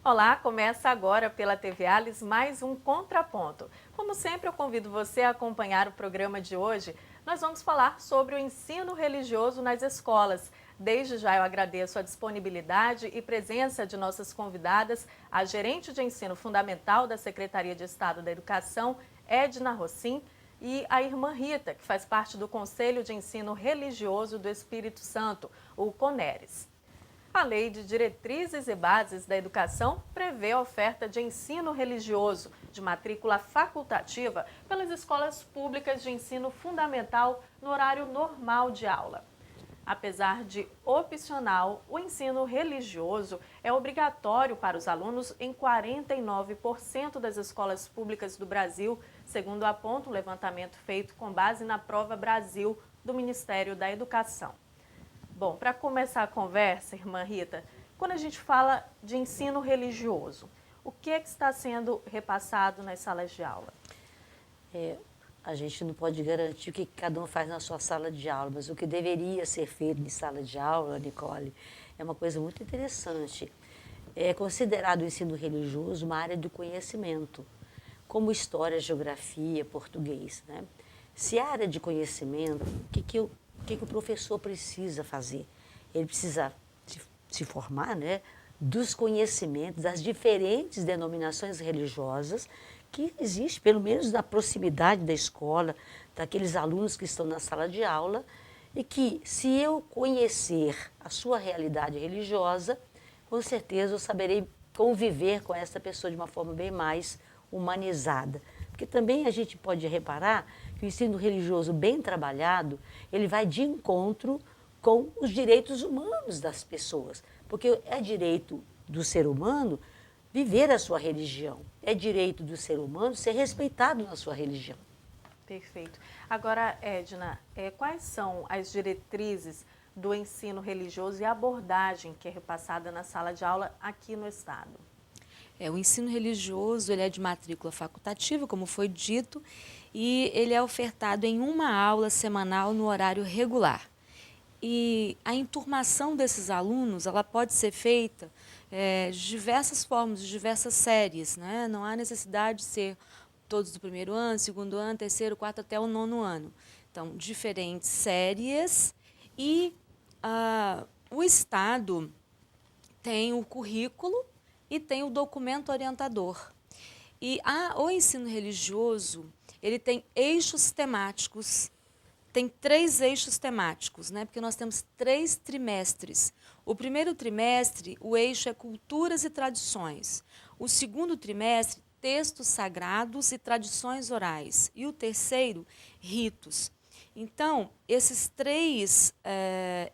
Olá, começa agora pela TV Alice mais um Contraponto. Como sempre, eu convido você a acompanhar o programa de hoje. Nós vamos falar sobre o ensino religioso nas escolas. Desde já eu agradeço a disponibilidade e presença de nossas convidadas, a gerente de ensino fundamental da Secretaria de Estado da Educação, Edna Rossim, e a irmã Rita, que faz parte do Conselho de Ensino Religioso do Espírito Santo, o CONERES. A Lei de Diretrizes e Bases da Educação prevê a oferta de ensino religioso de matrícula facultativa pelas escolas públicas de ensino fundamental no horário normal de aula. Apesar de opcional, o ensino religioso é obrigatório para os alunos em 49% das escolas públicas do Brasil, segundo aponta um levantamento feito com base na Prova Brasil do Ministério da Educação. Bom, para começar a conversa, irmã Rita, quando a gente fala de ensino religioso, o que é que está sendo repassado nas salas de aula? A gente não pode garantir o que cada um faz na sua sala de aula, mas o que deveria ser feito em sala de aula, Nicole, é uma coisa muito interessante. É considerado o ensino religioso uma área do conhecimento, como história, geografia, português, né? Se a área de conhecimento, o que o professor precisa fazer? Ele precisa se formar, né, dos conhecimentos das diferentes denominações religiosas que existe, pelo menos na proximidade da escola, daqueles alunos que estão na sala de aula, e que, se eu conhecer a sua realidade religiosa, com certeza eu saberei conviver com essa pessoa de uma forma bem mais humanizada. Porque também a gente pode reparar que o ensino religioso bem trabalhado, ele vai de encontro com os direitos humanos das pessoas. Porque é direito do ser humano viver a sua religião. É direito do ser humano ser respeitado na sua religião. Perfeito. Agora, Edna, quais são as diretrizes do ensino religioso e a abordagem que é repassada na sala de aula aqui no estado? O ensino religioso ele é de matrícula facultativa, como foi dito, e ele é ofertado em uma aula semanal no horário regular. E a enturmação desses alunos ela pode ser feita de diversas formas, de diversas séries, né? Não há necessidade de ser todos do primeiro ano, segundo ano, terceiro, quarto até o nono ano. Então, diferentes séries e o Estado tem o currículo e tem o documento orientador. E o ensino religioso, ele tem eixos temáticos, tem 3 eixos temáticos, né? Porque nós temos 3 trimestres. O primeiro trimestre, o eixo é culturas e tradições. O segundo trimestre, textos sagrados e tradições orais. E o terceiro, ritos. Então, esses 3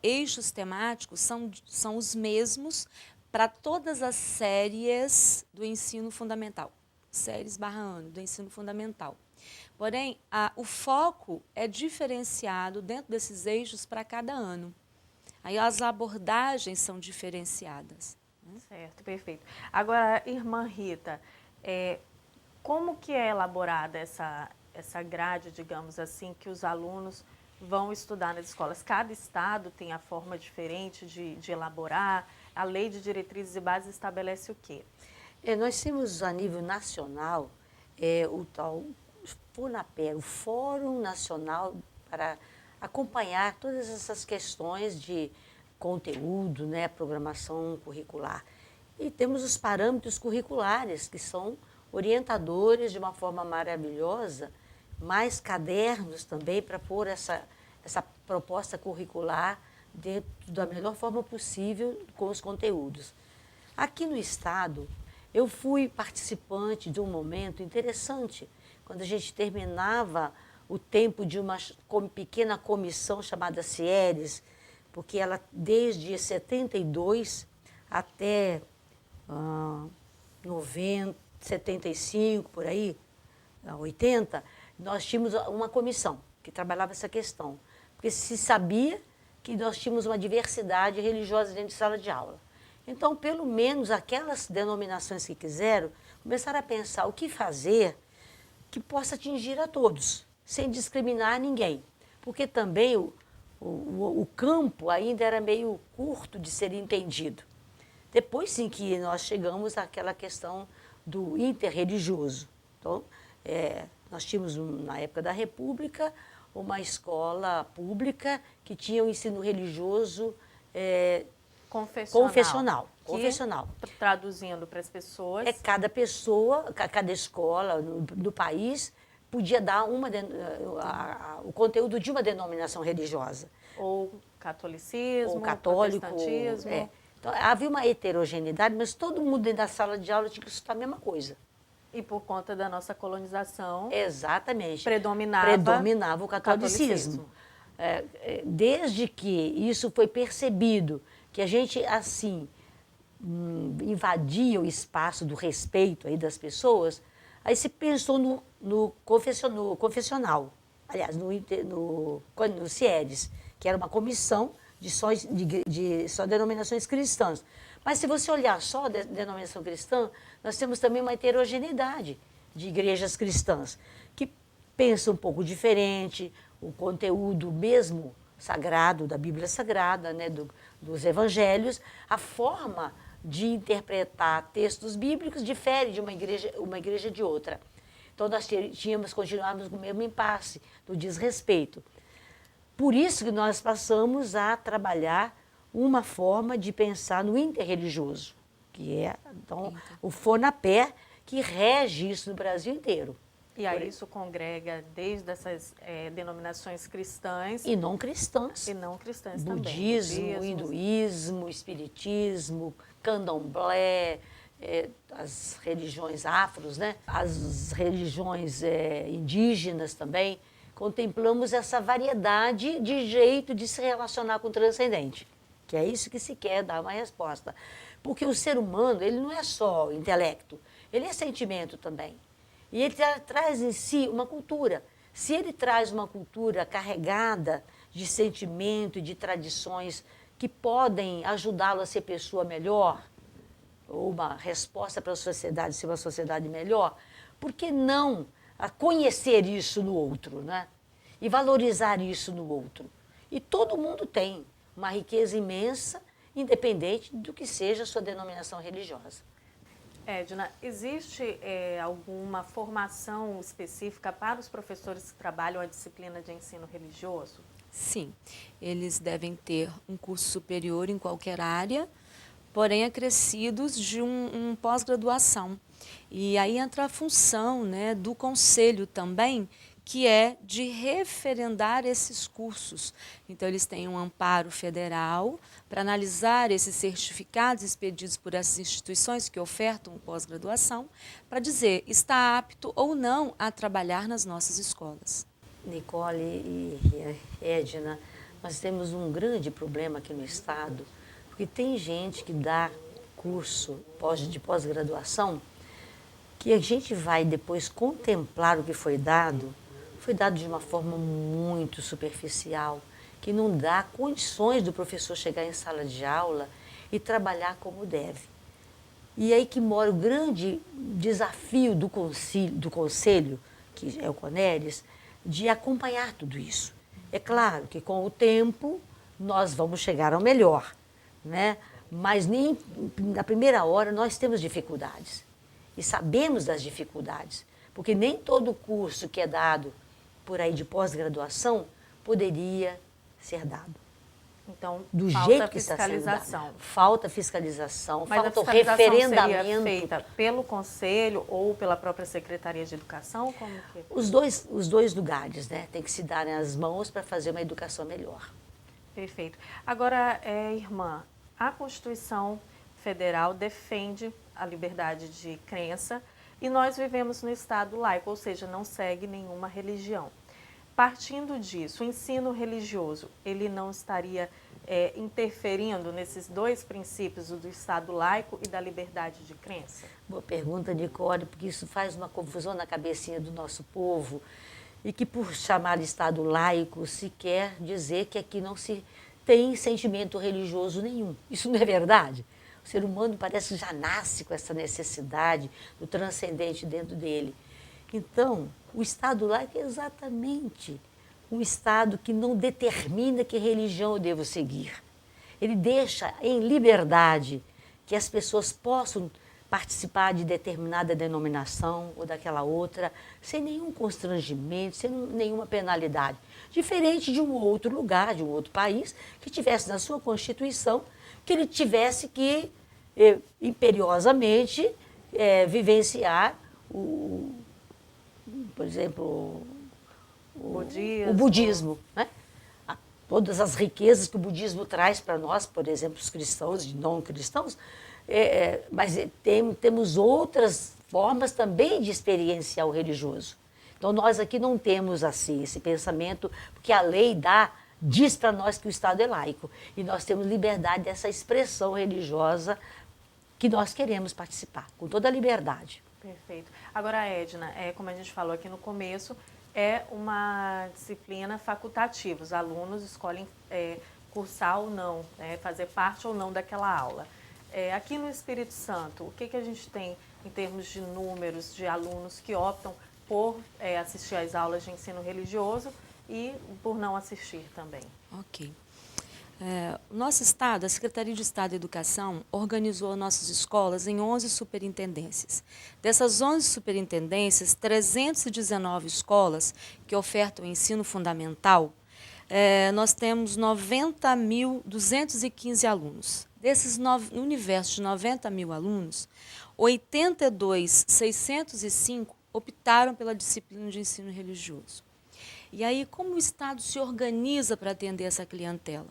eixos temáticos são os mesmos para todas as séries do ensino fundamental, séries/ano do ensino fundamental. Porém, o foco é diferenciado dentro desses eixos para cada ano. Aí as abordagens são diferenciadas. Certo, perfeito. Agora, irmã Rita, como que é elaborada essa grade, digamos assim, que os alunos vão estudar nas escolas? Cada estado tem a forma diferente de elaborar. A Lei de Diretrizes e Bases estabelece o quê? Nós temos a nível nacional o tal FUNAPER, o Fórum Nacional para acompanhar todas essas questões de conteúdo, né, programação curricular. E temos os parâmetros curriculares, que são orientadores de uma forma maravilhosa, mais cadernos também para pôr essa proposta curricular dentro da melhor forma possível com os conteúdos. Aqui no estado, eu fui participante de um momento interessante, quando a gente terminava o tempo de uma pequena comissão chamada CIERES, porque ela, desde 72 até 90, 75, por aí, 80, nós tínhamos uma comissão que trabalhava essa questão, porque se sabia que nós tínhamos uma diversidade religiosa dentro de sala de aula. Então, pelo menos aquelas denominações que quiseram, começaram a pensar o que fazer que possa atingir a todos, sem discriminar ninguém. Porque também o campo ainda era meio curto de ser entendido. Depois sim que nós chegamos àquela questão do interreligioso. Então, nós tínhamos, na época da República, uma escola pública que tinha o ensino religioso confessional. Traduzindo para as pessoas. Cada pessoa, cada escola no país podia dar o conteúdo de uma denominação religiosa. Ou catolicismo, ou católico, protestantismo. Então, havia uma heterogeneidade, mas todo mundo dentro da sala de aula tinha que estudar a mesma coisa. E por conta da nossa colonização, exatamente, predominava o catolicismo. Desde que isso foi percebido, que a gente, assim, invadia o espaço do respeito aí das pessoas, aí se pensou no confessional, aliás, no CIERES, que era uma comissão de só denominações cristãs. Mas se você olhar só a denominação cristã, nós temos também uma heterogeneidade de igrejas cristãs, que pensam um pouco diferente, o conteúdo mesmo sagrado, da Bíblia Sagrada, né, dos evangelhos, a forma de interpretar textos bíblicos difere de uma igreja de outra. Então nós continuávamos com o mesmo impasse do desrespeito. Por isso que nós passamos a trabalhar uma forma de pensar no interreligioso, que é então, o FONAPER, que rege isso no Brasil inteiro. E aí isso congrega desde essas denominações cristãs. E não cristãs. E não cristãs budismo, também. Hinduísmo, espiritismo, candomblé, as religiões afros, né? As religiões indígenas também. Contemplamos essa variedade de jeito de se relacionar com o transcendente, que é isso que se quer dar uma resposta. Porque o ser humano, ele não é só intelecto, ele é sentimento também. E ele traz em si uma cultura. Se ele traz uma cultura carregada de sentimento e de tradições que podem ajudá-lo a ser pessoa melhor, ou uma resposta para a sociedade ser uma sociedade melhor, por que não a conhecer isso no outro, né? E valorizar isso no outro? E todo mundo tem uma riqueza imensa, independente do que seja a sua denominação religiosa. Edna, existe alguma formação específica para os professores que trabalham a disciplina de ensino religioso? Sim, eles devem ter um curso superior em qualquer área, porém acrescidos de um pós-graduação. E aí entra a função, né, do conselho também, que é de referendar esses cursos. Então, eles têm um amparo federal para analisar esses certificados expedidos por essas instituições que ofertam pós-graduação, para dizer está apto ou não a trabalhar nas nossas escolas. Nicole e Edna, nós temos um grande problema aqui no Estado, porque tem gente que dá curso de pós-graduação que a gente vai depois contemplar o que foi dado de uma forma muito superficial, que não dá condições do professor chegar em sala de aula e trabalhar como deve. E aí que mora o grande desafio do conselho, que é o CONERES, de acompanhar tudo isso. É claro que com o tempo nós vamos chegar ao melhor, né? Mas nem na primeira hora nós temos dificuldades. E sabemos das dificuldades, porque nem todo curso que é dado por aí de pós-graduação poderia ser dado. Então, do falta jeito que fiscalização. Está sendo dado. Falta fiscalização, mas falta a o fiscalização referendamento. Seria feita pelo Conselho ou pela própria Secretaria de Educação? Como que... Os dois lugares, né? Tem que se darem as mãos para fazer uma educação melhor. Perfeito. Agora, irmã, a Constituição Federal defende a liberdade de crença e nós vivemos no Estado laico, ou seja, não segue nenhuma religião. Partindo disso, o ensino religioso, ele não estaria interferindo nesses dois princípios, o do Estado laico e da liberdade de crença? Boa pergunta, Nicole, porque isso faz uma confusão na cabecinha do nosso povo e que por chamar de Estado laico se quer dizer que aqui não se tem sentimento religioso nenhum. Isso não é verdade? O ser humano parece que já nasce com essa necessidade do transcendente dentro dele. Então, o Estado laico é exatamente um Estado que não determina que religião eu devo seguir. Ele deixa em liberdade que as pessoas possam participar de determinada denominação ou daquela outra, sem nenhum constrangimento, sem nenhuma penalidade. Diferente de um outro lugar, de um outro país, que tivesse na sua Constituição, que ele tivesse que, imperiosamente, vivenciar, por exemplo, o budismo, né? Todas as riquezas que o budismo traz para nós, por exemplo, os cristãos e não cristãos, mas temos outras formas também de experienciar o religioso. Então, nós aqui não temos assim esse pensamento, porque a lei diz para nós que o Estado é laico. E nós temos liberdade dessa expressão religiosa que nós queremos participar, com toda a liberdade. Perfeito. Agora, Edna, como a gente falou aqui no começo, é uma disciplina facultativa. Os alunos escolhem cursar ou não, fazer parte ou não daquela aula. Aqui no Espírito Santo, o que a gente tem em termos de números de alunos que optam por assistir às aulas de ensino religioso e por não assistir também? Ok. O nosso Estado, a Secretaria de Estado de Educação, organizou nossas escolas em 11 superintendências. Dessas 11 superintendências, 319 escolas que ofertam ensino fundamental, nós temos 90.215 alunos. Desses no universo de 90 mil alunos, 82.605 optaram pela disciplina de ensino religioso. E aí, como o Estado se organiza para atender essa clientela?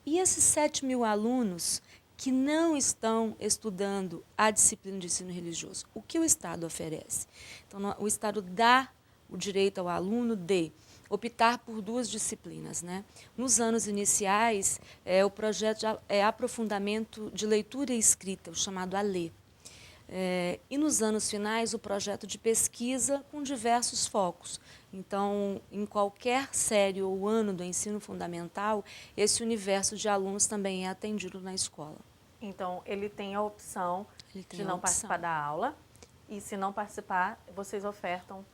E esses 7 mil alunos que não estão estudando a disciplina de ensino religioso, o que o Estado oferece? Então, o Estado dá o direito ao aluno de optar por 2 disciplinas, né? Nos anos iniciais, o projeto é aprofundamento de leitura e escrita, o chamado ALE. E nos anos finais, o projeto de pesquisa com diversos focos. Então, em qualquer série ou ano do ensino fundamental, esse universo de alunos também é atendido na escola. Então, ele tem a opção de não participar da aula. E se não participar, vocês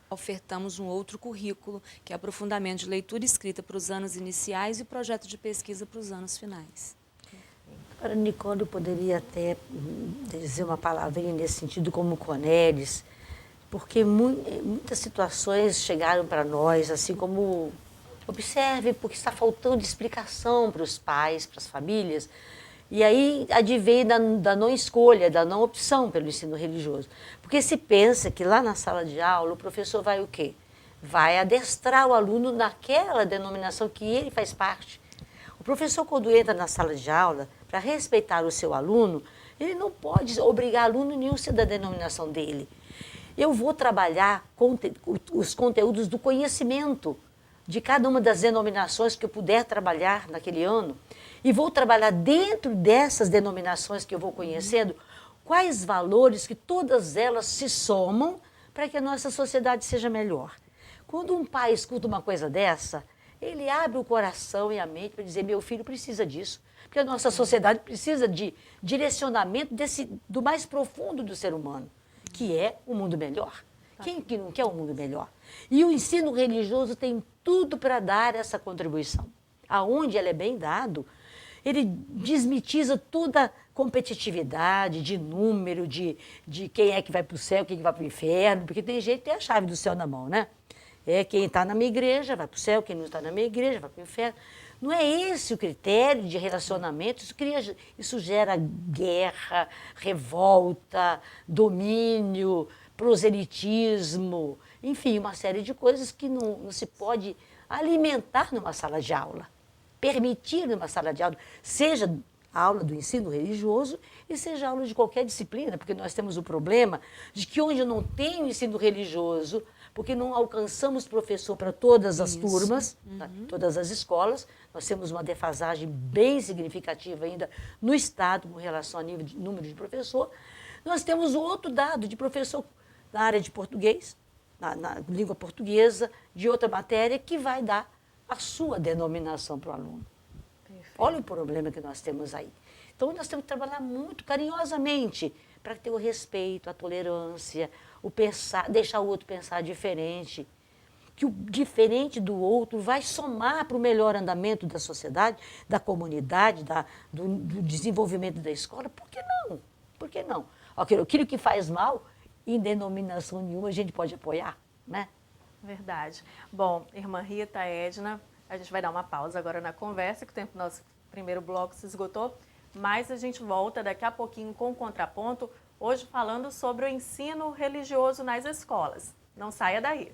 ofertamos um outro currículo, que é aprofundamento de leitura e escrita para os anos iniciais e projeto de pesquisa para os anos finais. Agora, Nicole, eu poderia até dizer uma palavrinha nesse sentido, como Conelis, porque muitas situações chegaram para nós, assim como, observe, porque está faltando explicação para os pais, para as famílias, e aí advém da não escolha, da não opção pelo ensino religioso. Porque se pensa que lá na sala de aula o professor vai o quê? Vai adestrar o aluno naquela denominação que ele faz parte. O professor, quando entra na sala de aula, para respeitar o seu aluno, ele não pode obrigar aluno nenhum a ser da denominação dele. Eu vou trabalhar os conteúdos do conhecimento de cada uma das denominações que eu puder trabalhar naquele ano, e vou trabalhar dentro dessas denominações que eu vou conhecendo, quais valores que todas elas se somam para que a nossa sociedade seja melhor. Quando um pai escuta uma coisa dessa, ele abre o coração e a mente para dizer, meu filho precisa disso, porque a nossa sociedade precisa de direcionamento do mais profundo do ser humano, que é o mundo melhor. Quem que não quer um mundo melhor? E o ensino religioso tem tudo para dar essa contribuição. Aonde ele é bem dado, ele desmitiza toda a competitividade de número, de quem é que vai para o céu, quem é que vai para o inferno, porque tem gente que tem a chave do céu na mão, né? Quem está na minha igreja vai para o céu, quem não está na minha igreja vai para o inferno. Não é esse o critério de relacionamento, isso gera guerra, revolta, domínio, proselitismo, enfim, uma série de coisas que não se pode alimentar numa sala de aula, permitir numa sala de aula, seja a aula do ensino religioso e seja a aula de qualquer disciplina, porque nós temos o problema de que onde não tem o ensino religioso, porque não alcançamos professor para todas as turmas, todas as escolas, nós temos uma defasagem bem significativa ainda no Estado com relação ao número de professor. Nós temos outro dado de professor na área de português, na língua portuguesa, de outra matéria, que vai dar a sua denominação para o aluno. Perfeito. Olha o problema que nós temos aí. Então, nós temos que trabalhar muito carinhosamente para ter o respeito, a tolerância, o pensar, deixar o outro pensar diferente. Que o diferente do outro vai somar para o melhor andamento da sociedade, da comunidade, do desenvolvimento da escola. Por que não? Por que não? Aquilo que faz mal, em denominação nenhuma, a gente pode apoiar, né? Verdade. Bom, irmã Rita, Edna, a gente vai dar uma pausa agora na conversa, que o tempo do nosso primeiro bloco se esgotou, mas a gente volta daqui a pouquinho com o Contraponto, hoje falando sobre o ensino religioso nas escolas. Não saia daí.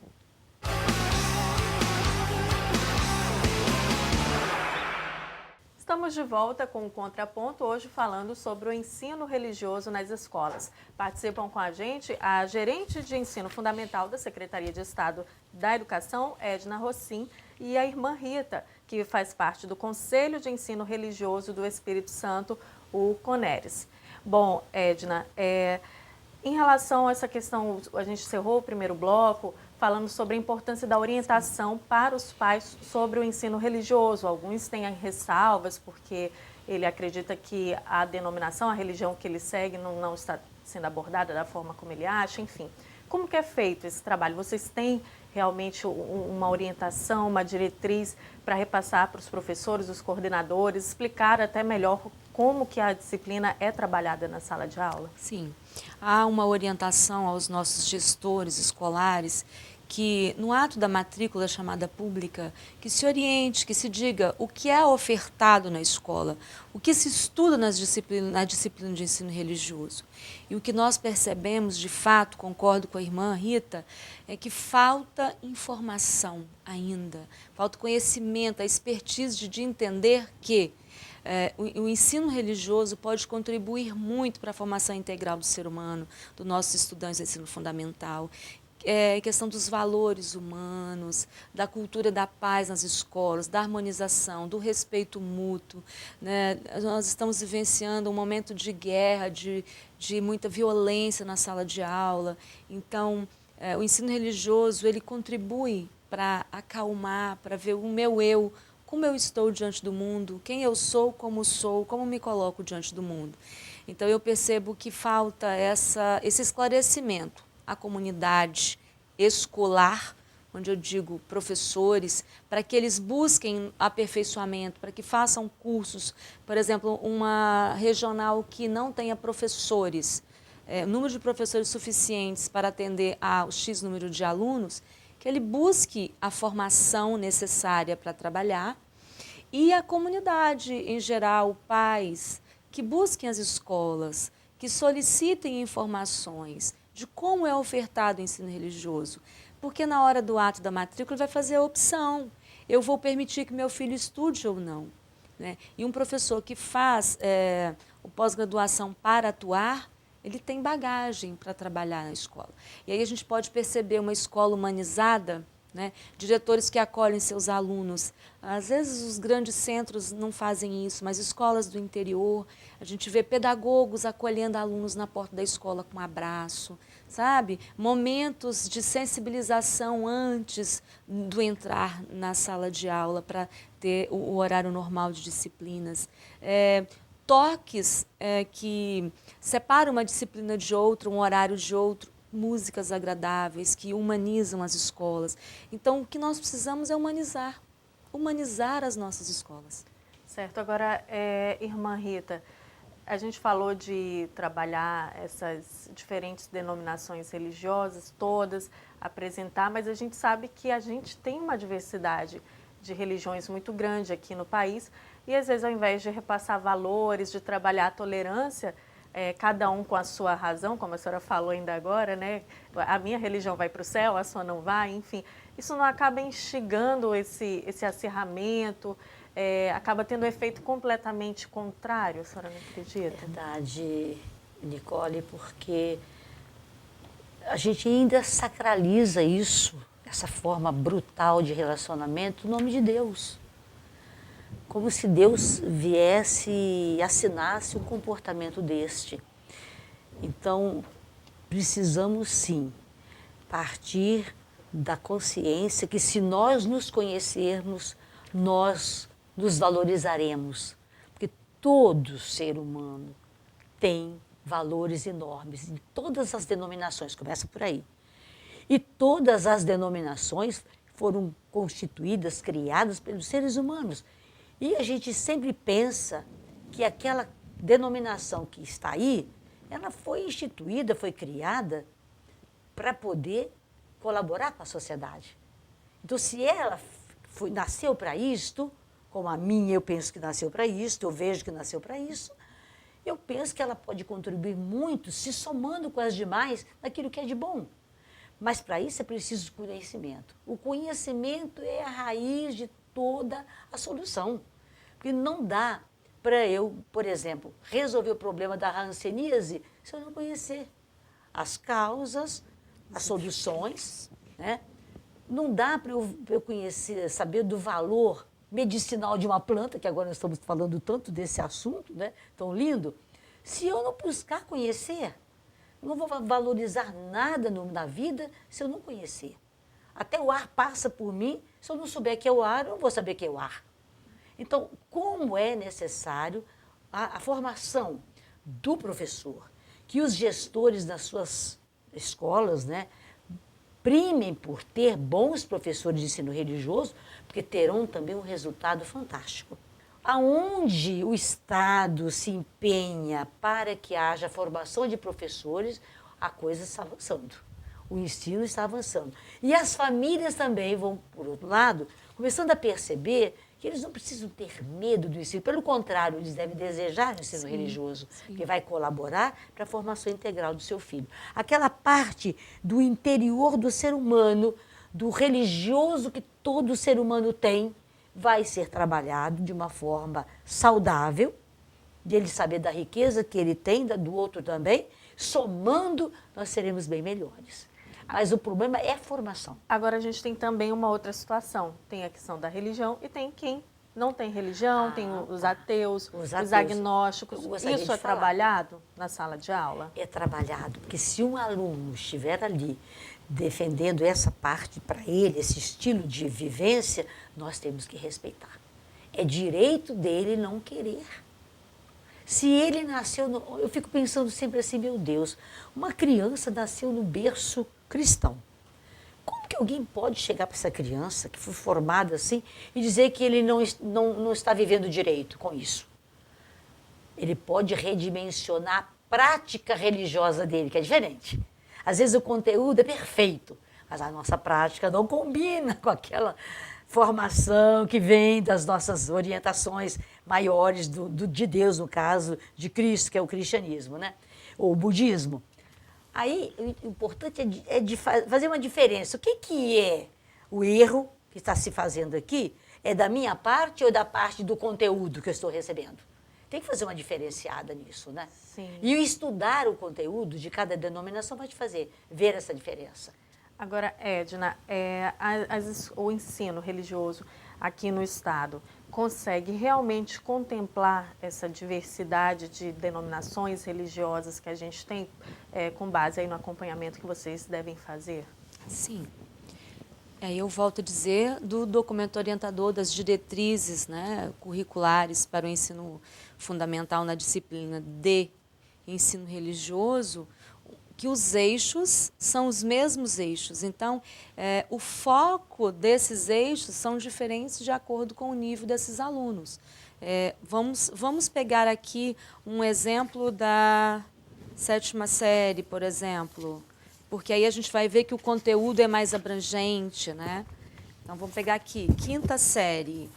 Estamos de volta com o Contraponto, hoje falando sobre o ensino religioso nas escolas. Participam com a gente a gerente de ensino fundamental da Secretaria de Estado da Educação, Edna Rossim, e a irmã Rita, que faz parte do Conselho de Ensino Religioso do Espírito Santo, o CONERES. Bom, Edna, em relação a essa questão, a gente encerrou o primeiro bloco falando sobre a importância da orientação para os pais sobre o ensino religioso. Alguns têm ressalvas porque ele acredita que a denominação, a religião que ele segue não está sendo abordada da forma como ele acha, enfim. Como que é feito esse trabalho? Vocês têm realmente uma orientação, uma diretriz para repassar para os professores, os coordenadores, explicar até melhor como que a disciplina é trabalhada na sala de aula? Sim, há uma orientação aos nossos gestores escolares que, no ato da matrícula chamada pública, que se oriente, que se diga o que é ofertado na escola, o que se estuda na disciplina de ensino religioso. E o que nós percebemos, de fato, concordo com a irmã Rita, é que falta informação ainda, falta conhecimento, a expertise de entender que o ensino religioso pode contribuir muito para a formação integral do ser humano, dos nossos estudantes de ensino fundamental, questão dos valores humanos, da cultura da paz nas escolas, da harmonização, do respeito mútuo, né? Nós estamos vivenciando um momento de guerra, de muita violência na sala de aula. Então, o ensino religioso ele contribui para acalmar, para ver o meu eu, como eu estou diante do mundo, quem eu sou, como me coloco diante do mundo. Então, eu percebo que falta esse esclarecimento à comunidade escolar, onde eu digo professores, para que eles busquem aperfeiçoamento, para que façam cursos, por exemplo, uma regional que não tenha professores, número de professores suficientes para atender ao X número de alunos, que ele busque a formação necessária para trabalhar, e a comunidade em geral, pais, que busquem as escolas, que solicitem informações de como é ofertado o ensino religioso. Porque na hora do ato da matrícula ele vai fazer a opção, eu vou permitir que meu filho estude ou não, né? E um professor que faz o pós-graduação para atuar, ele tem bagagem para trabalhar na escola. E aí a gente pode perceber uma escola humanizada, né? Diretores que acolhem seus alunos. Às vezes os grandes centros não fazem isso, mas escolas do interior, a gente vê pedagogos acolhendo alunos na porta da escola com um abraço, sabe? Momentos de sensibilização antes do entrar na sala de aula para ter o horário normal de disciplinas. Toques que separam uma disciplina de outra, um horário de outro, músicas agradáveis que humanizam as escolas. Então, o que nós precisamos é humanizar as nossas escolas. Certo. Agora, irmã Rita, a gente falou de trabalhar essas diferentes denominações religiosas, todas, apresentar, mas a gente sabe que a gente tem uma diversidade de religiões muito grande aqui no país e, às vezes, ao invés de repassar valores, de trabalhar a tolerância, cada um com a sua razão, como a senhora falou ainda agora, né? A minha religião vai para o céu, a sua não vai, enfim. Isso não acaba instigando esse acirramento, acaba tendo um efeito completamente contrário, a senhora não acredita? Verdade, Nicole, porque a gente ainda sacraliza isso, essa forma brutal de relacionamento, no nome de Deus. Como se Deus viesse e assinasse um comportamento deste. Então, precisamos sim partir da consciência que se nós nos conhecermos, nós nos valorizaremos. Porque todo ser humano tem valores enormes, em todas as denominações, começa por aí. E todas as denominações foram constituídas, criadas pelos seres humanos. E a gente sempre pensa que aquela denominação que está aí ela foi instituída, foi criada para poder colaborar com a sociedade. Então, se ela nasceu para isto, como a minha eu penso que nasceu para isto, eu vejo que nasceu para isso, eu penso que ela pode contribuir muito se somando com as demais naquilo que é de bom. Mas para isso é preciso conhecimento. O conhecimento é a raiz de toda a solução. Porque não dá para eu, por exemplo, resolver o problema da hanseníase se eu não conhecer as causas, as soluções, né? Não dá para eu conhecer, saber do valor medicinal de uma planta, que agora nós estamos falando tanto desse assunto, né? Tão lindo, se eu não buscar conhecer. Eu não vou valorizar nada na vida se eu não conhecer. Até o ar passa por mim, se eu não souber que é o ar, eu não vou saber que é o ar. Então, como é necessário a formação do professor, que os gestores das suas escolas, né, primem por ter bons professores de ensino religioso, porque terão também um resultado fantástico. Aonde o Estado se empenha para que haja formação de professores, a coisa está avançando. O ensino está avançando. E as famílias também vão, por outro lado, começando a perceber que eles não precisam ter medo do ensino. Pelo contrário, eles devem desejar o ensino religioso, que vai colaborar para a formação integral do seu filho. Aquela parte do interior do ser humano, do religioso que todo ser humano tem, vai ser trabalhado de uma forma saudável, de ele saber da riqueza que ele tem, do outro também, somando, nós seremos bem melhores. Mas o problema é a formação. Agora a gente tem também uma outra situação. Tem a questão da religião e tem quem não tem religião, tem os ateus, os agnósticos. Isso é trabalhado na sala de aula? É trabalhado, porque se um aluno estiver ali defendendo essa parte para ele, esse estilo de vivência, nós temos que respeitar. É direito dele não querer. Se ele nasceu, eu fico pensando sempre assim, meu Deus, uma criança nasceu no berço cristão. Como que alguém pode chegar para essa criança que foi formada assim e dizer que ele não está vivendo direito com isso? Ele pode redimensionar a prática religiosa dele, que é diferente. Às vezes o conteúdo é perfeito, mas a nossa prática não combina com aquela formação que vem das nossas orientações maiores de Deus, no caso de Cristo, que é o cristianismo, né? Ou o budismo. Aí, o importante é de fazer uma diferença. O que é o erro que está se fazendo aqui? É da minha parte ou da parte do conteúdo que eu estou recebendo? Tem que fazer uma diferenciada nisso, né? Sim. E estudar o conteúdo de cada denominação vai te fazer ver essa diferença. Agora, Edna, o ensino religioso aqui no Estado consegue realmente contemplar essa diversidade de denominações religiosas que a gente tem, com base aí no acompanhamento que vocês devem fazer? Sim. Aí eu volto a dizer do documento orientador das diretrizes, né, curriculares para o ensino fundamental na disciplina de ensino religioso, que os eixos são os mesmos eixos. Então, o foco desses eixos são diferentes de acordo com o nível desses alunos. Vamos pegar aqui um exemplo da 7ª série, por exemplo, porque aí a gente vai ver que o conteúdo é mais abrangente, né? Então, vamos pegar aqui, 5ª série.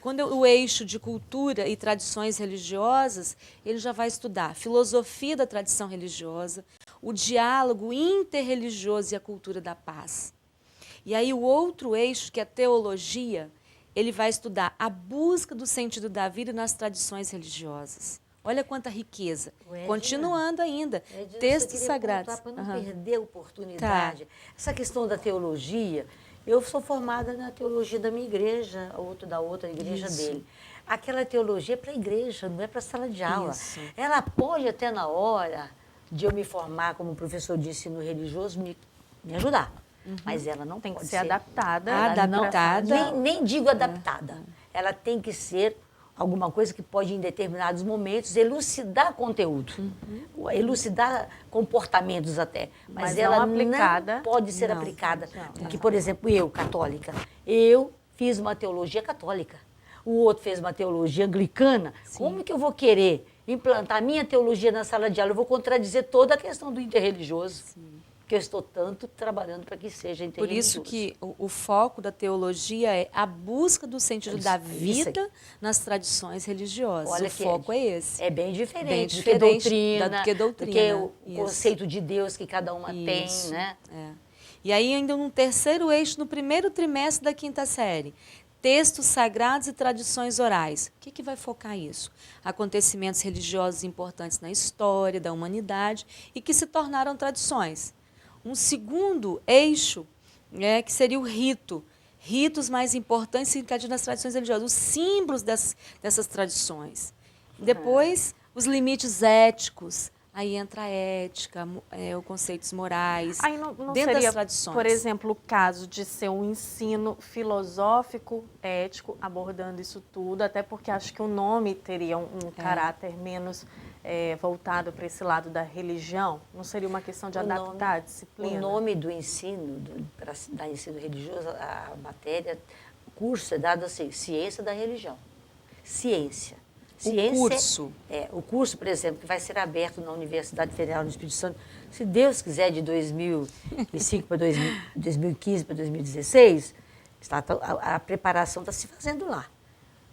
Quando o eixo de cultura e tradições religiosas, ele já vai estudar a filosofia da tradição religiosa, o diálogo interreligioso e a cultura da paz. E aí o outro eixo, que é a teologia, ele vai estudar a busca do sentido da vida nas tradições religiosas. Olha quanta riqueza. Continuando ainda, texto sagrado. Para não perder a oportunidade. Tá. Essa questão da teologia, eu sou formada na teologia da minha igreja, outro da outra igreja dele. Aquela teologia é para a igreja, não é para a sala de aula. Isso. Ela pode até na hora de eu me formar como professor de ensino religioso me ajudar. Mas ela não tem pode que ser adaptada. Nem digo adaptada. Ela tem que ser alguma coisa que pode, em determinados momentos, elucidar conteúdo, elucidar comportamentos até. Mas ela não pode ser aplicada. Porque, por exemplo, eu, católica, eu fiz uma teologia católica. O outro fez uma teologia anglicana. Sim. Como que eu vou querer implantar a minha teologia na sala de aula, eu vou contradizer toda a questão do interreligioso. Sim. Porque eu estou tanto trabalhando para que seja interreligioso. Por isso que o foco da teologia é a busca do sentido da vida nas tradições religiosas. Olha, o foco é esse. É bem diferente, bem do que doutrina, do que o conceito de Deus que cada uma tem, né? É. E aí, ainda no terceiro eixo, no primeiro trimestre da quinta série, textos sagrados e tradições orais. O que vai focar isso? Acontecimentos religiosos importantes na história da humanidade e que se tornaram tradições. Um segundo eixo, que seria o rito. Ritos mais importantes significativos nas tradições religiosas, os símbolos dessas tradições. Depois, os limites éticos. Aí entra a ética, os conceitos morais, aí não dentro seria, das tradições. Por exemplo, o caso de ser um ensino filosófico, ético, abordando isso tudo, até porque acho que o nome teria um caráter menos voltado para esse lado da religião. Não seria uma questão de adaptar a disciplina? O nome do ensino, para dar ensino religioso, a matéria, o curso é dado assim, ciência da religião. Ciência. O curso, por exemplo, que vai ser aberto na Universidade Federal do Espírito Santo, se Deus quiser, de 2005 para 2015 para 2016, a preparação está se fazendo lá.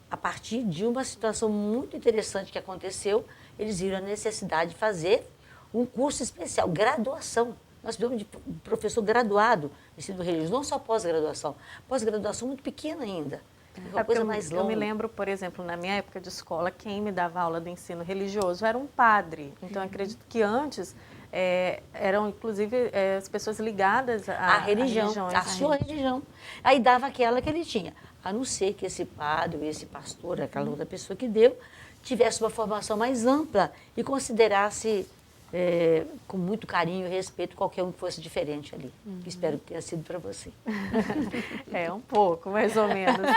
A partir de uma situação muito interessante que aconteceu, eles viram a necessidade de fazer um curso especial, graduação. Nós precisamos de professor graduado em ensino religioso, não só pós-graduação. Pós-graduação muito pequena ainda. Uma coisa mais longa. Eu me lembro, por exemplo, na minha época de escola, quem me dava aula do ensino religioso era um padre. Então, eu acredito que antes eram, inclusive, as pessoas ligadas à religião. A sua religião. Aí dava aquela que ele tinha. A não ser que esse padre, ou esse pastor, aquela outra pessoa que deu, tivesse uma formação mais ampla e considerasse com muito carinho e respeito qualquer um que fosse diferente ali. Espero que tenha sido para você. Um pouco, mais ou menos.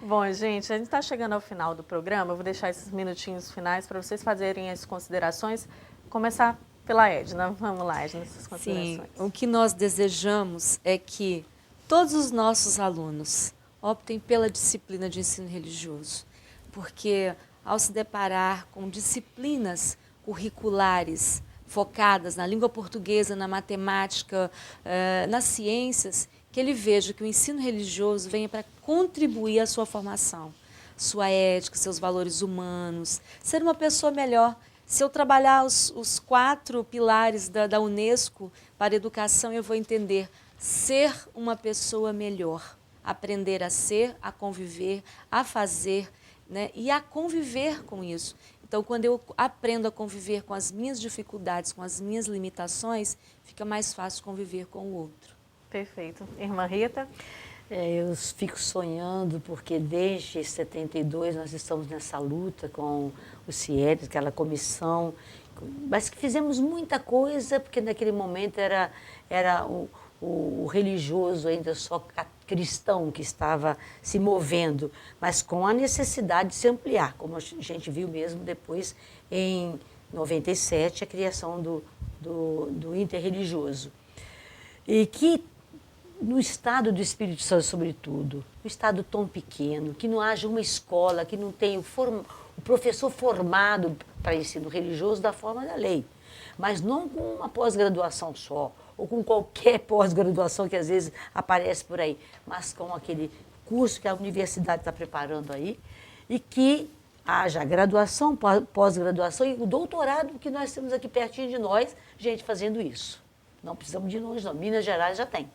Bom, gente, a gente está chegando ao final do programa. Eu vou deixar esses minutinhos finais para vocês fazerem as considerações. Começar pela Edna. Vamos lá, Edna, essas considerações. Sim, o que nós desejamos é que todos os nossos alunos optem pela disciplina de ensino religioso, porque ao se deparar com disciplinas curriculares focadas na língua portuguesa, na matemática, nas ciências, que ele veja que o ensino religioso venha para contribuir à sua formação, sua ética, seus valores humanos, ser uma pessoa melhor. Se eu trabalhar os 4 pilares da Unesco para a educação, eu vou entender ser uma pessoa melhor, aprender a ser, a conviver, a fazer, né, e a conviver com isso. Então, quando eu aprendo a conviver com as minhas dificuldades, com as minhas limitações, fica mais fácil conviver com o outro. Perfeito. Irmã Rita? Eu fico sonhando, porque desde 72 nós estamos nessa luta com o CIERES, aquela comissão, mas que fizemos muita coisa, porque naquele momento era o religioso ainda só cristão que estava se movendo, mas com a necessidade de se ampliar, como a gente viu mesmo depois em 97, a criação do interreligioso. E que no estado do Espírito Santo, sobretudo, um estado tão pequeno, que não haja uma escola, que não tenha o professor formado para ensino religioso da forma da lei, mas não com uma pós-graduação só, ou com qualquer pós-graduação que às vezes aparece por aí, mas com aquele curso que a universidade está preparando aí, e que haja graduação, pós-graduação e o doutorado, que nós temos aqui pertinho de nós, gente fazendo isso. Não precisamos de longe, não. Minas Gerais já tem.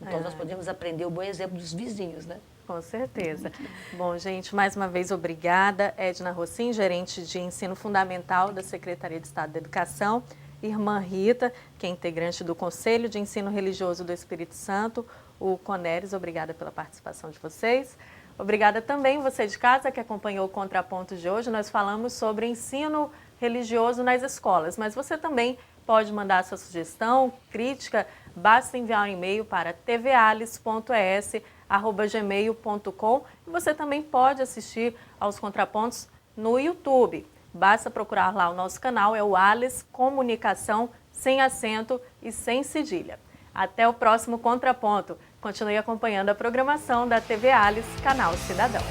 Então, nós podemos aprender o bom exemplo dos vizinhos, né? Com certeza. Bom, gente, mais uma vez, obrigada. Edna Rocin, gerente de ensino fundamental da Secretaria de Estado da Educação. Irmã Rita, que é integrante do Conselho de Ensino Religioso do Espírito Santo, o CONERES. Obrigada pela participação de vocês. Obrigada também você de casa que acompanhou o Contraponto de hoje. Nós falamos sobre ensino religioso nas escolas, mas você também pode mandar sua sugestão, crítica, basta enviar um e-mail para tvales.es@gmail.com e você também pode assistir aos Contrapontos no YouTube. Basta procurar lá o nosso canal, é o ALES Comunicação, sem acento e sem cedilha. Até o próximo Contraponto. Continue acompanhando a programação da TV ALES, Canal Cidadão.